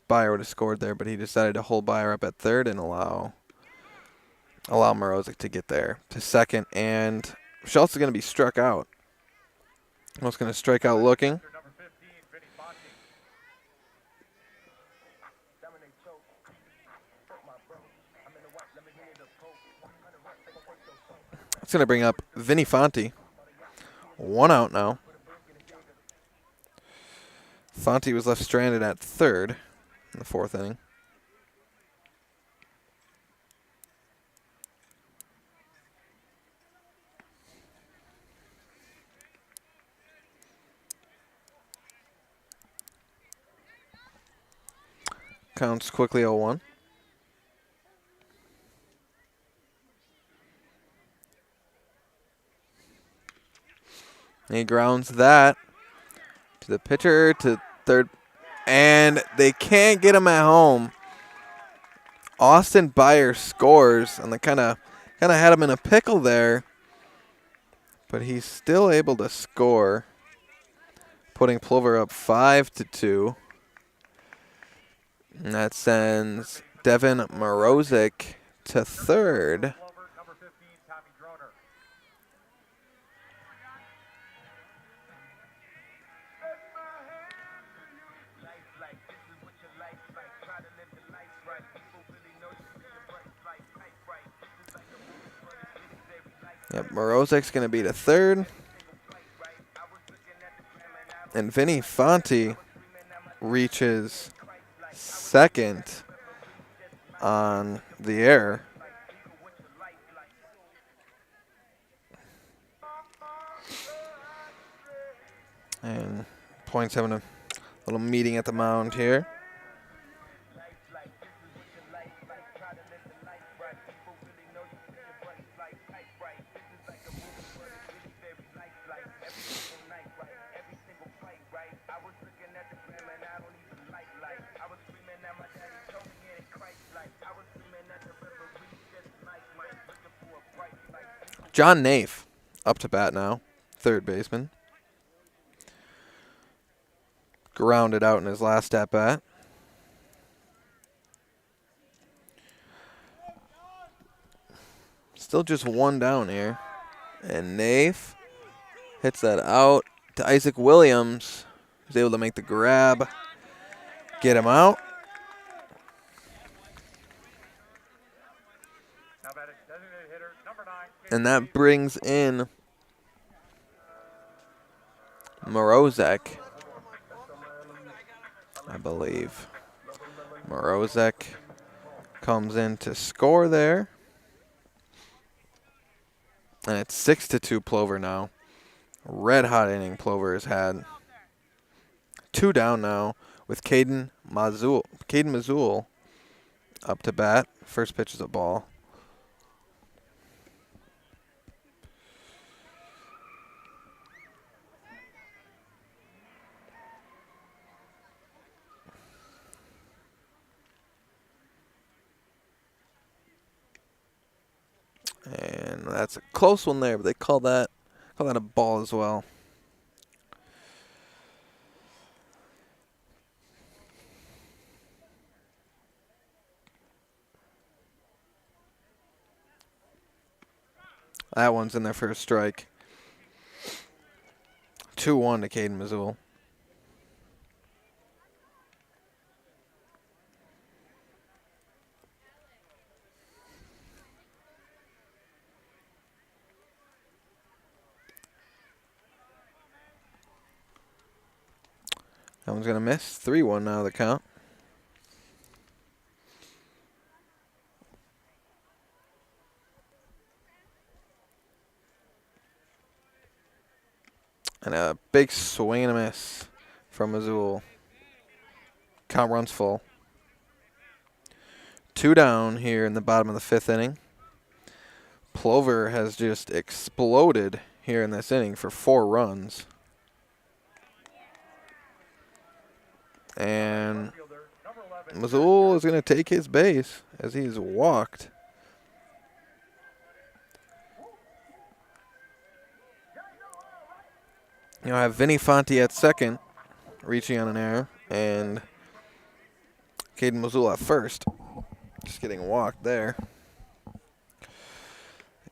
Byer would have scored there, but he decided to hold Byer up at third and allow Morozic to get there to second. And Schultz is going to be struck out. Almost going to strike out looking. It's going to bring up Vinny Fonte. 1 out now. Fonte was left stranded at third in the 4th inning. Counts quickly 0-1. He grounds that to the pitcher, to third, and they can't get him at home. Austin Byer scores, and they kind of had him in a pickle there, but he's still able to score, putting Plover up 5-2. And that sends Devin Morozic to third. Yep, Morozic's going to be to third. And Vinny Fonte reaches second on the air. And Point's having a little meeting at the mound here. John Naif up to bat now, third baseman. Grounded out in his last at bat. Still just 1 down here. And Naif hits that out to Isaac Williams, who's able to make the grab, get him out. And that brings in Morozic, I believe. Morozic comes in to score there. And it's 6-2 Plover now. Red hot inning Plover has had. 2 down now with Caden Mazul up to bat. First pitch is a ball. And that's a close one there, but they call that a ball as well. That one's in there for a strike. 2-1 to Caden Mazul. That one's going to miss. 3-1 now the count. And a big swing and a miss from Mazul. Count runs full. 2 down here in the bottom of the 5th inning. Plover has just exploded here in this inning for 4 runs. And Mazul is going to take his base as he's walked. You know, I have Vinny Fonte at second, reaching on an error, and Caden Mazul at first. Just getting walked there.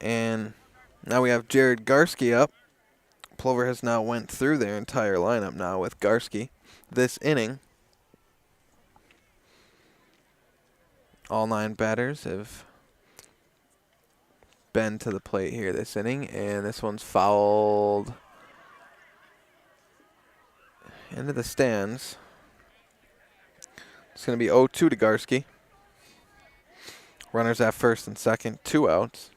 And now we have Jared Garski up. Plover has now went through their entire lineup now with Garski this inning. All 9 batters have been to the plate here this inning, and this one's fouled into the stands. It's going to be 0-2 to Garski. Runners at first and second, 2 outs.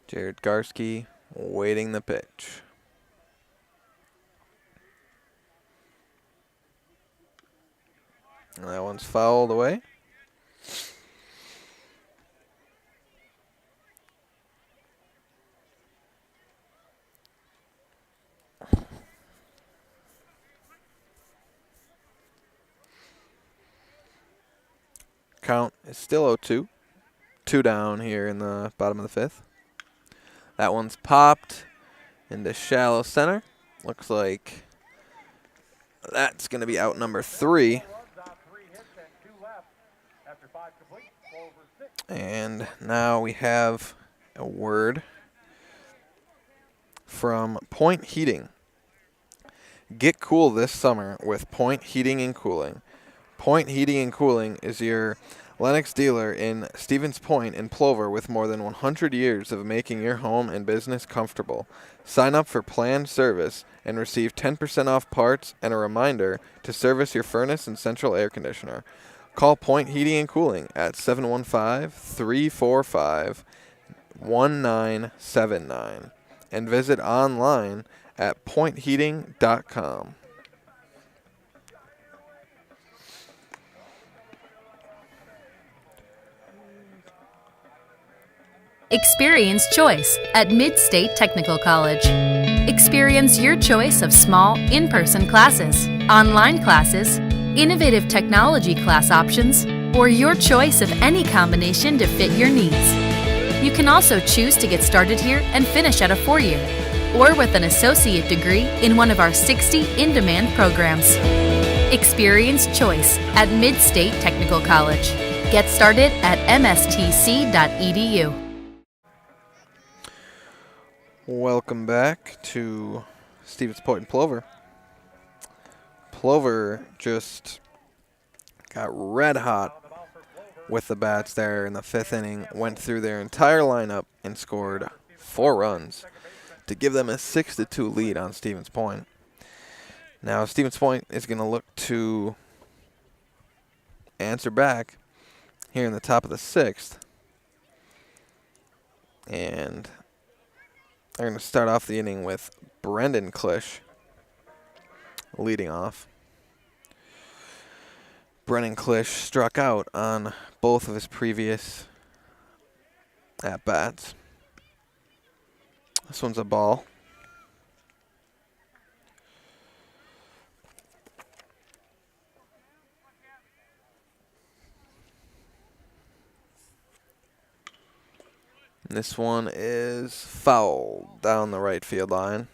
Jared Garski waiting the pitch. And that one's fouled away. Count is still 0-2. 2 down here in the bottom of the 5th. That one's popped into shallow center. Looks like that's going to be out number 3. And now we have a word from Point Heating. Get cool this summer with Point Heating and Cooling. Point Heating and Cooling is your Lennox dealer in Stevens Point and Plover with more than 100 years of making your home and business comfortable. Sign up for planned service and receive 10% off parts and a reminder to service your furnace and central air conditioner. Call Point Heating and Cooling at 715-345-1979 and visit online at pointheating.com. Experience choice at Mid-State Technical College. Experience your choice of small, in-person classes, online classes, innovative technology class options, or your choice of any combination to fit your needs. You can also choose to get started here and finish at a 4-year, or with an associate degree in one of our 60 in-demand programs. Experience choice at Mid-State Technical College. Get started at mstc.edu. Welcome back to Stevens Point and Plover. Plover just got red hot with the bats there in the 5th inning, went through their entire lineup and scored 4 runs to give them a 6-2 lead on Stevens Point. Now Stevens Point is going to look to answer back here in the top of the 6th. And they're going to start off the inning with Brendan Klisch leading off. Brendan Klisch struck out on both of his previous at-bats. This one's a ball. This one is fouled down the right field line.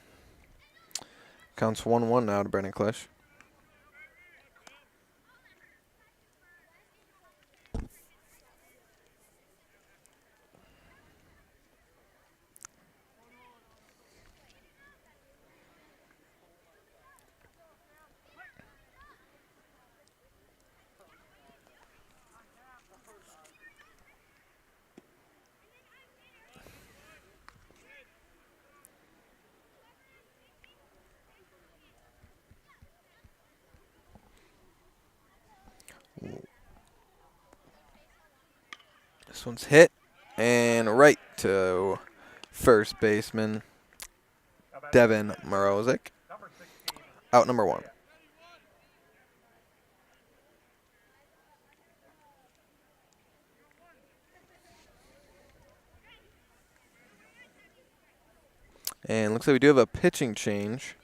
Counts 1-1 now to Brendan Klisch. This one's hit and right to first baseman Devin Morozic. Out number 1. And looks like we do have a pitching change.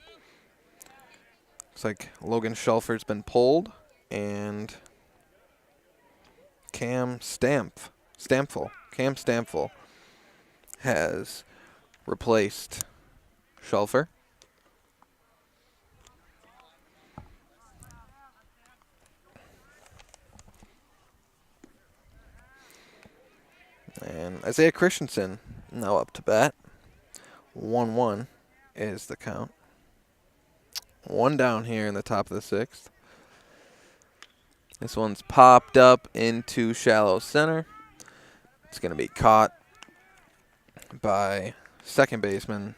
Looks like Logan Shelford's been pulled, and Cam Stampfel has replaced Shelfer. And Isaiah Christensen now up to bat. 1-1 is the count. One down here in the top of the sixth. This one's popped up into shallow center. It's going to be caught by second baseman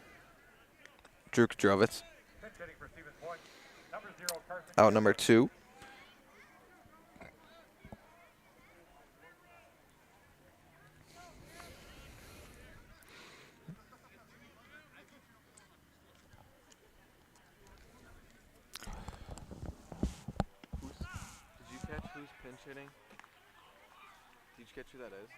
Drew Kadrovitz. Out number 2. Did you catch who's pinch hitting? Did you catch who that is?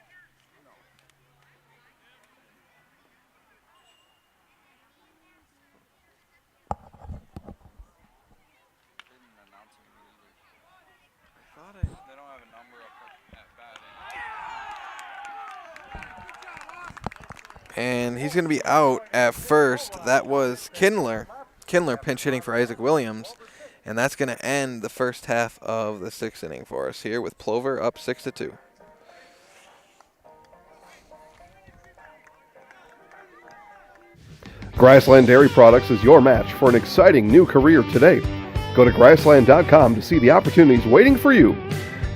They don't have a number up at bat. And he's going to be out at first. That was Kindler. Kindler pinch hitting for Isaac Williams. And that's going to end the first half of the sixth inning for us here with Plover up 6-2. Grassland Dairy Products is your match for an exciting new career today. Go to grassland.com to see the opportunities waiting for you.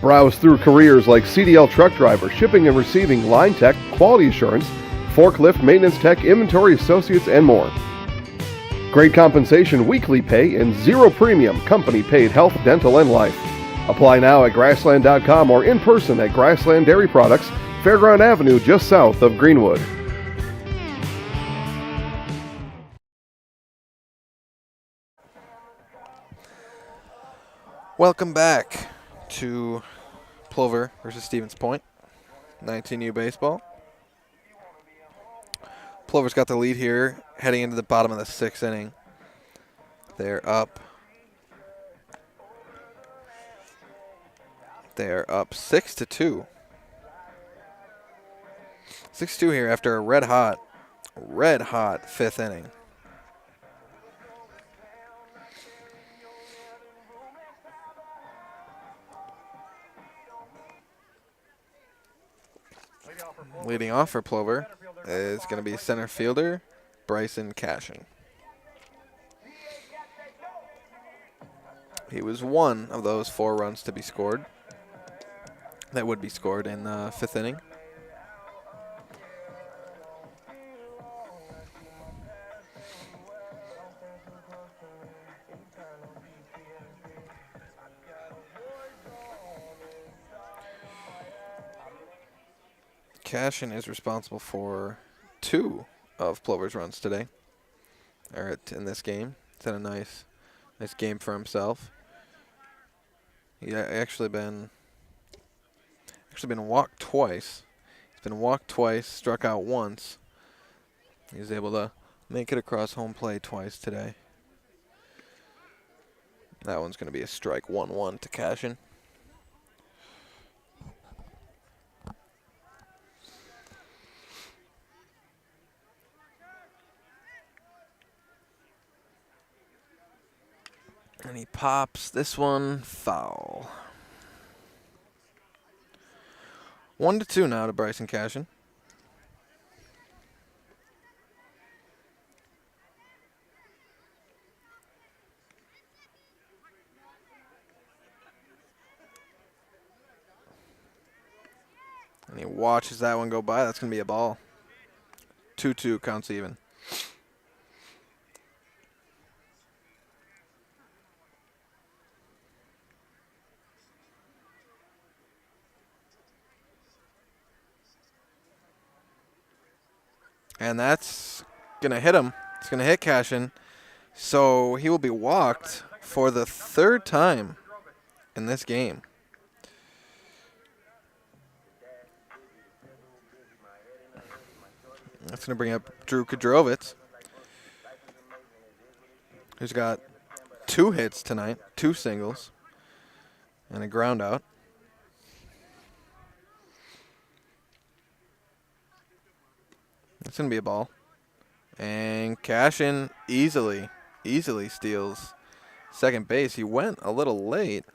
Browse through careers like CDL truck driver, shipping and receiving, line tech, quality assurance, forklift, maintenance tech, inventory associates, and more. Great compensation, weekly pay, and zero premium company-paid health, dental, and life. Apply now at grassland.com or in person at Grassland Dairy Products, Fairground Avenue, just south of Greenwood. Welcome back to Plover versus Stevens Point, 19U baseball. Plover's got the lead here heading into the bottom of the sixth inning. They're up 6-2. 6-2 here after a red hot fifth inning. Leading off for Plover is going to be center fielder Bryson Cashin. He was one of those 4 runs to be scored. That would be scored in the fifth inning. Cashin is responsible for 2 of Plover's runs today, or in this game. It's had a nice game for himself. He actually been walked twice. He's been walked twice, struck out once. He's able to make it across home plate twice today. That one's going to be a strike, 1-1 to Cashin. And he pops this one foul. 1-2 now to Bryson Cashin. And he watches that one go by. That's going to be a ball. 2-2 counts even. And that's going to hit him. It's going to hit Cashin. So he will be walked for the 3rd time in this game. That's going to bring up Drew Kadrovitz. who's got 2 hits tonight, 2 singles, and a ground out. It's going to be a ball. And Cashin easily steals second base. He went a little late.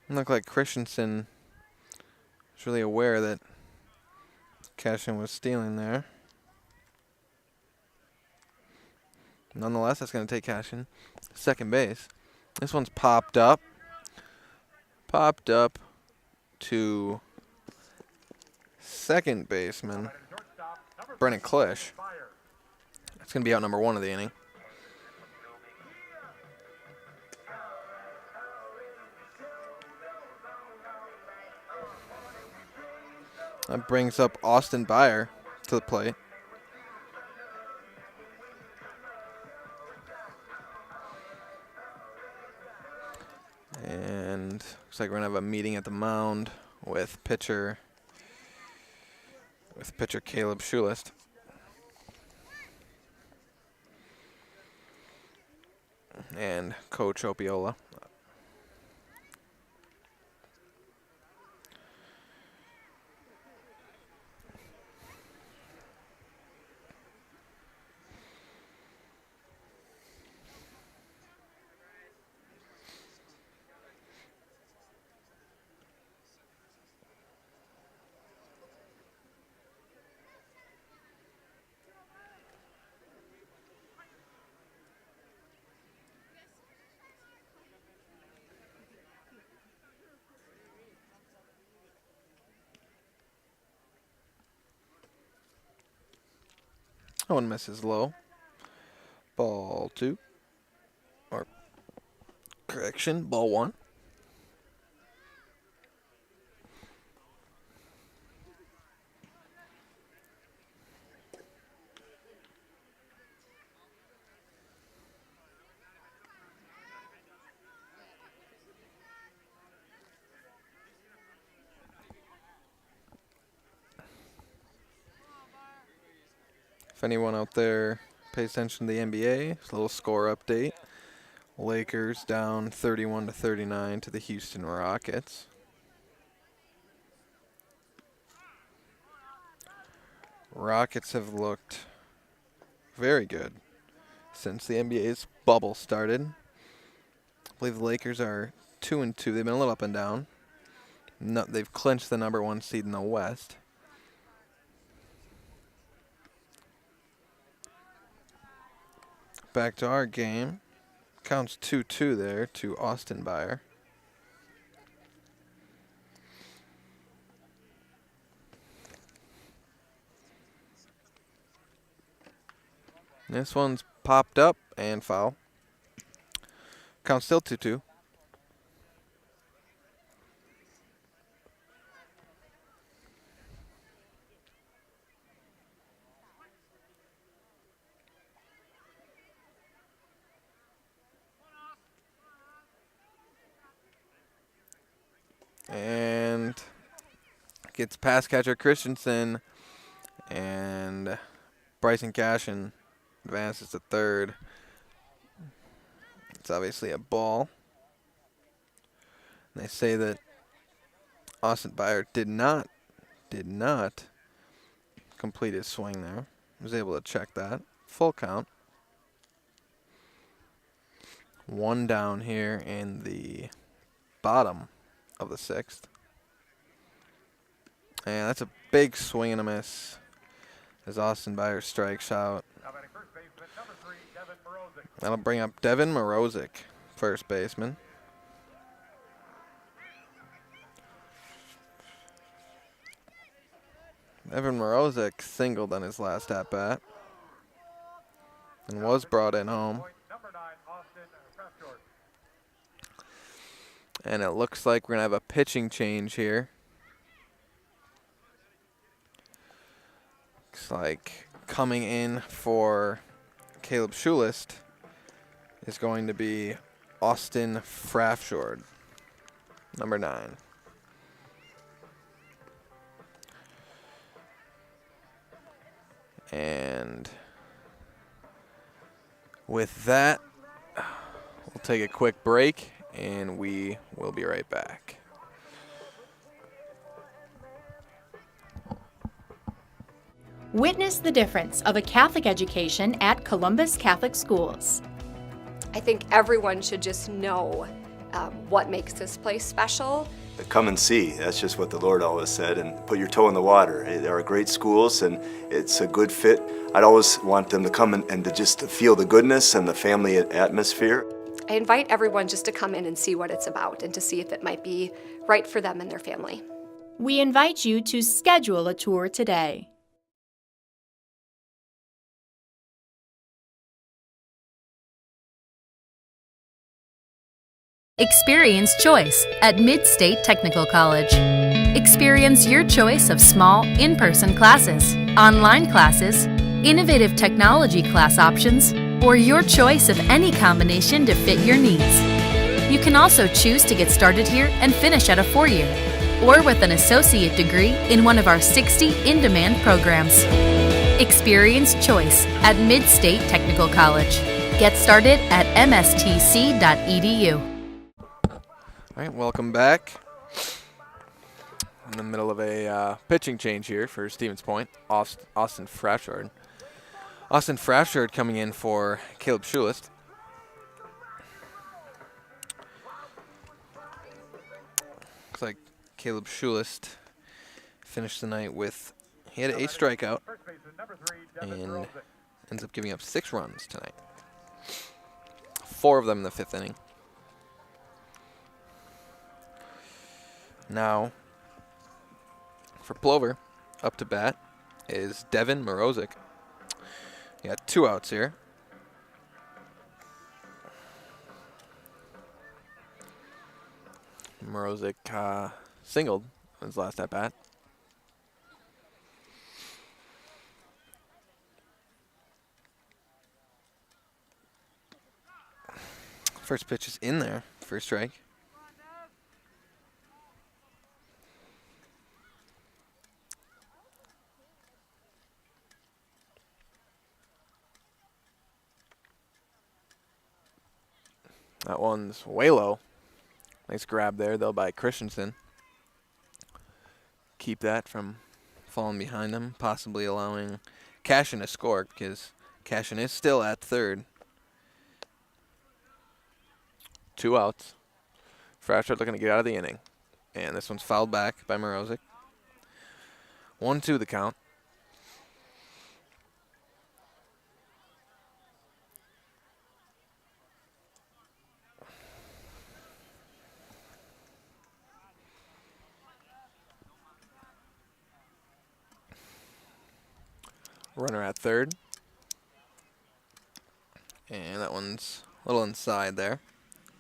It looked like Christensen was really aware that Cashin was stealing there. Nonetheless, that's going to take Cashin second base. This one's popped up to second baseman Brennan Klish. That's going to be out number 1 of the inning. That brings up Austin Byer to the plate. And looks like we're going to have a meeting at the mound with pitcher Caleb Schulist. And Coach Opiola. That one misses low. Ball 2. Or, correction, ball 1. If anyone out there pays attention to the NBA, it's a little score update. Lakers down 31-39 to the Houston Rockets. Rockets have looked very good since the NBA's bubble started. I believe the Lakers are 2-2. They've been a little up and down. No, they've clinched the number 1 seed in the West. Back to our game. Counts 2-2 there to Austin Byer. This one's popped up and foul. Counts still 2-2. And gets past catcher Christensen, and Bryson Cashin advances to third. It's obviously a ball. And they say that Austin Byer did not complete his swing there. Was able to check that. Full count. 1 down here in the bottom of the 6th. And that's a big swing and a miss as Austin Byer strikes out. That'll bring up Devin Morozic, first baseman. Devin Morozic singled on his last at-bat and was brought in home. And it looks like we're going to have a pitching change here. Looks like coming in for Caleb Schulist is going to be Austin Frafjord, number 9. And with that, take a quick break, and we will be right back. Witness the difference of a Catholic education at Columbus Catholic Schools. I think everyone should just know what makes this place special. Come and see. That's just what the Lord always said, and put your toe in the water. There are great schools, and it's a good fit. I'd always want them to come and to just feel the goodness and the family atmosphere. I invite everyone just to come in and see what it's about and to see if it might be right for them and their family. We invite you to schedule a tour today. Experience choice at Mid-State Technical College. Experience your choice of small, in-person classes, online classes, innovative technology class options, or your choice of any combination to fit your needs. You can also choose to get started here and finish at a 4-year, or with an associate degree in one of our 60 in-demand programs. Experience choice at Mid-State Technical College. Get started at mstc.edu. All right, welcome back. In the middle of a pitching change here for Stevens Point, Austin Frashard. Austin Frashard coming in for Caleb Schulist. Looks like Caleb Schulist finished the night with, he had a strikeout and ends up giving up 6 runs tonight. 4 of them in the 5th inning. Now, for Plover, up to bat is Devin Morozic. He got 2 outs here. Morozic singled in his last at bat. First pitch is in there for a strike. That one's way low. Nice grab there, though, by Christensen. Keep that from falling behind him, possibly allowing Cashin to score, because Cashin is still at third. 2 outs. Frashard looking to get out of the inning. And this one's fouled back by Morozic. 1-2 the count. Runner at third. And that one's a little inside there.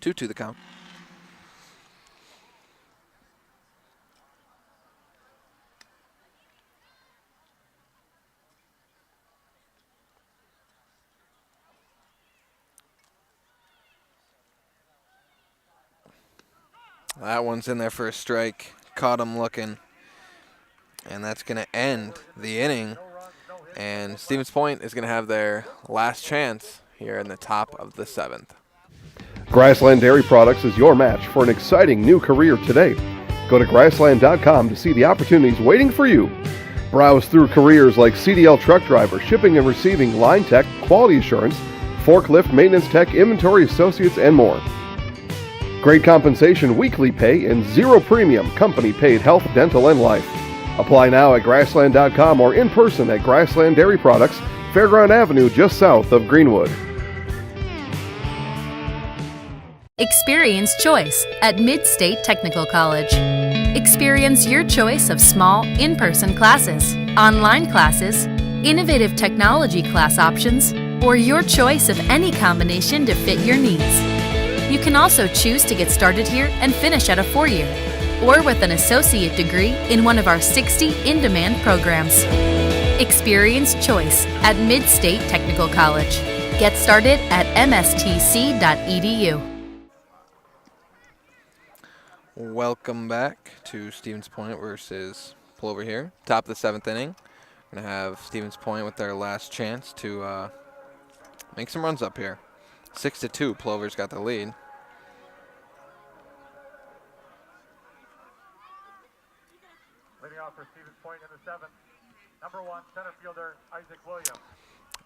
2-2 the count. That one's in there for a strike. Caught him looking. And that's going to end the inning. And Stevens Point is going to have their last chance here in the top of the 7th. Grassland Dairy Products is your match for an exciting new career today. Go to grassland.com to see the opportunities waiting for you. Browse through careers like CDL truck driver, shipping and receiving, line tech, quality assurance, forklift, maintenance tech, inventory associates, and more. Great compensation, weekly pay, and 0 premium company-paid health, dental, and life. Apply now at grassland.com or in person at Grassland Dairy Products, Fairground Avenue, just south of Greenwood. Experience choice at Mid-State Technical College. Experience your choice of small, in-person classes, online classes, innovative technology class options, or your choice of any combination to fit your needs. You can also choose to get started here and finish at a 4-year, or with an associate degree in one of our 60 in-demand programs. Experience choice at Mid-State Technical College. Get started at mstc.edu. Welcome back to Stevens Point versus Plover here. Top of the 7th inning. We're going to have Stevens Point with their last chance to make some runs up here. 6-2, Plover's got the lead. Leading off for Stevens Point in the 7th, number 1 center fielder Isaac Williams.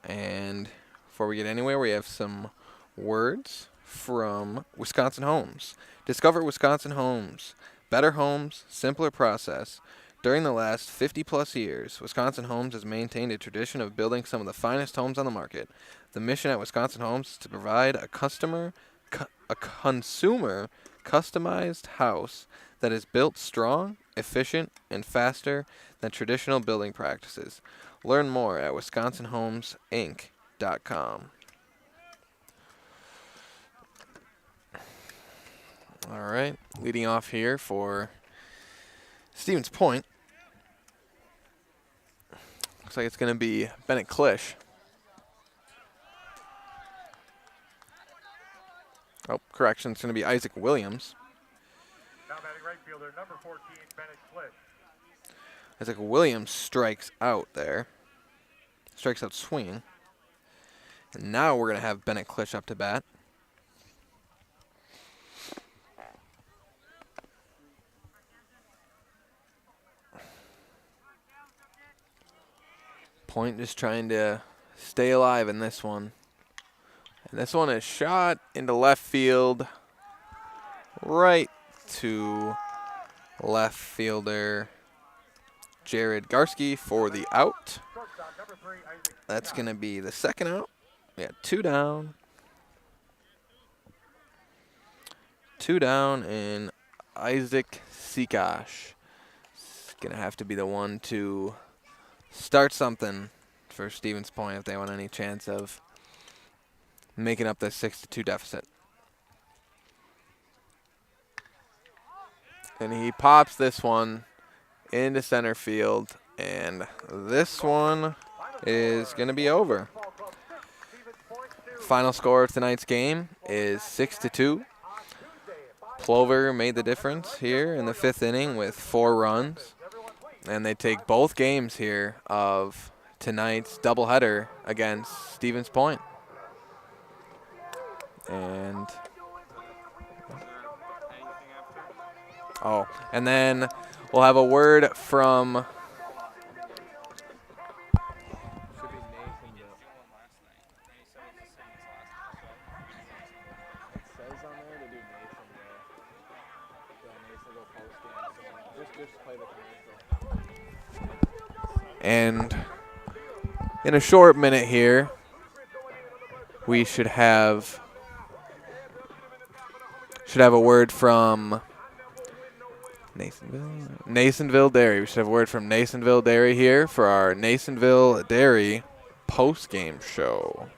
And before we get anywhere, we have some words from Wisconsin Homes. Discover Wisconsin Homes. Better homes, simpler process. During the last 50-plus years, Wisconsin Homes has maintained a tradition of building some of the finest homes on the market. The mission at Wisconsin Homes is to provide a consumer customized house that is built strong, efficient, and faster than traditional building practices. Learn more at wisconsinhomesinc.com. All right, leading off here for Stevens Point. Looks like it's going to be Bennett Klisch. Oh, correction, it's going to be Isaac Williams. Now batting right fielder, number 14, Bennett Klisch. Isaac Williams strikes out there. Strikes out swinging. And now we're going to have Bennett Klisch up to bat. Point just trying to stay alive in this one. And this one is shot into left field. Right to left fielder Jared Garski for the out. That's going to be the second out. Yeah, 2 down. 2 down, and Isaac Sikash is going to have to be the one to start something for Stevens Point if they want any chance of making up this 6-2 deficit. And he pops this one into center field, and this one is going to be over. Final score of tonight's game is 6-2. Plover made the difference here in the 5th inning with 4 runs. And they take both games here of tonight's doubleheader against Stevens Point. And and then we'll have a word from and in a short minute here, we should have a word from Nasonville Dairy. We should have a word from Nasonville Dairy here for our Nasonville Dairy post-game show.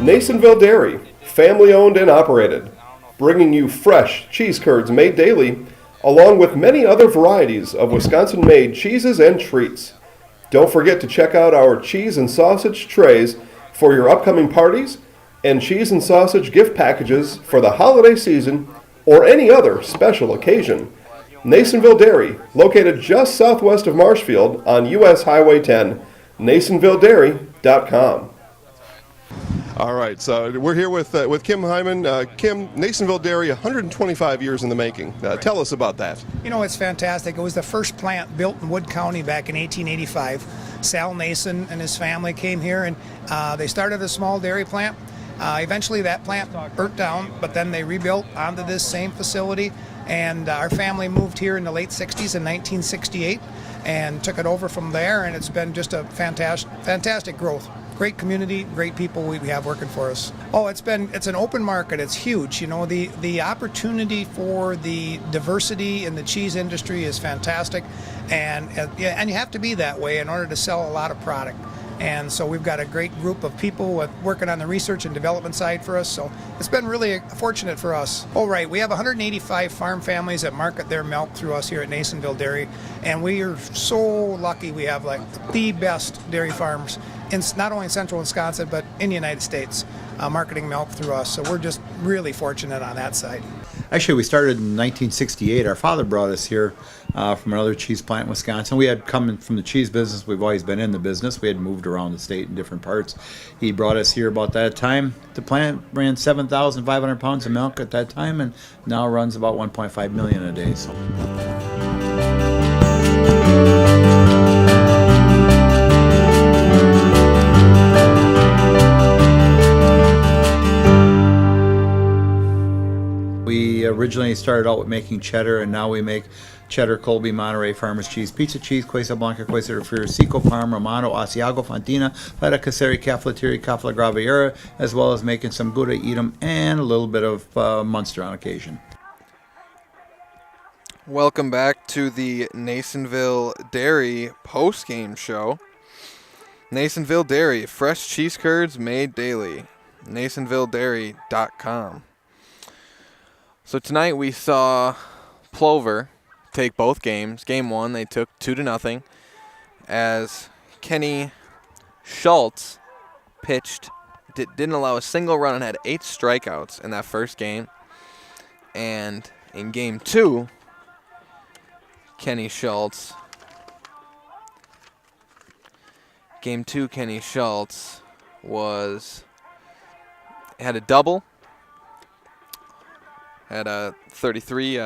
Nasonville Dairy, family owned and operated, bringing you fresh cheese curds made daily, along with many other varieties of Wisconsin-made cheeses and treats. Don't forget to check out our cheese and sausage trays for your upcoming parties and cheese and sausage gift packages for the holiday season or any other special occasion. Nasonville Dairy, located just southwest of Marshfield on U.S. Highway 10, NasonvilleDairy.com. All right, so we're here with Kim Hyman. Kim, Nasonville Dairy, 125 years in the making. Tell us about that. You know, it's fantastic. It was the first plant built in Wood County back in 1885. Sal Nason and his family came here, and they started a small dairy plant. Eventually that plant burnt down, but then they rebuilt onto this same facility, and our family moved here in the late 60s in 1968 and took it over from there, and it's been just a fantastic growth. Great community, great people we have working for us. Oh, it's an open market. It's huge. You know, the opportunity for the diversity in the cheese industry is fantastic, and you have to be that way in order to sell a lot of product. And so we've got a great group of people working on the research and development side for us. So it's been really fortunate for us. Oh, right. We have 185 farm families that market their milk through us here at Nasonville Dairy. And we are so lucky we have like the best dairy farms in not only in central Wisconsin, but in the United States, marketing milk through us. So we're just really fortunate on that side. Actually, we started in 1968. Our father brought us here from another cheese plant in Wisconsin. We had come from the cheese business. We've always been in the business. We had moved around the state in different parts. He brought us here about that time. The plant ran 7,500 pounds of milk at that time, and now runs about 1.5 million a day. So. We originally started out with making cheddar, and now we make cheddar, Colby, Monterey, Farmers cheese, pizza cheese, Quesa Blanca, Quesa de Friar, Seco, Parma, Romano, Asiago, Fontina, Feta Caseri, Cafflettieri, Cafla Graviera, as well as making some Gouda Edam and a little bit of Munster on occasion. Welcome back to the Nasonville Dairy post-game show. Nasonville Dairy, fresh cheese curds made daily. NasonvilleDairy.com. So tonight we saw Plover take both games. Game one, they took 2-0 as Kenny Schultz pitched, didn't allow a single run and had 8 strikeouts in that first game. And in game two, Kenny Schultz had a double. Had a 33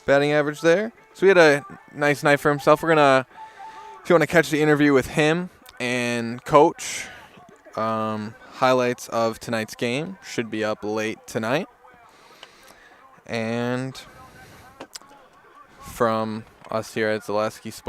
batting average there. So he had a nice night for himself. We're going to, if you want to catch the interview with him and Coach, highlights of tonight's game should be up late tonight. And from us here at Zaleski Sports.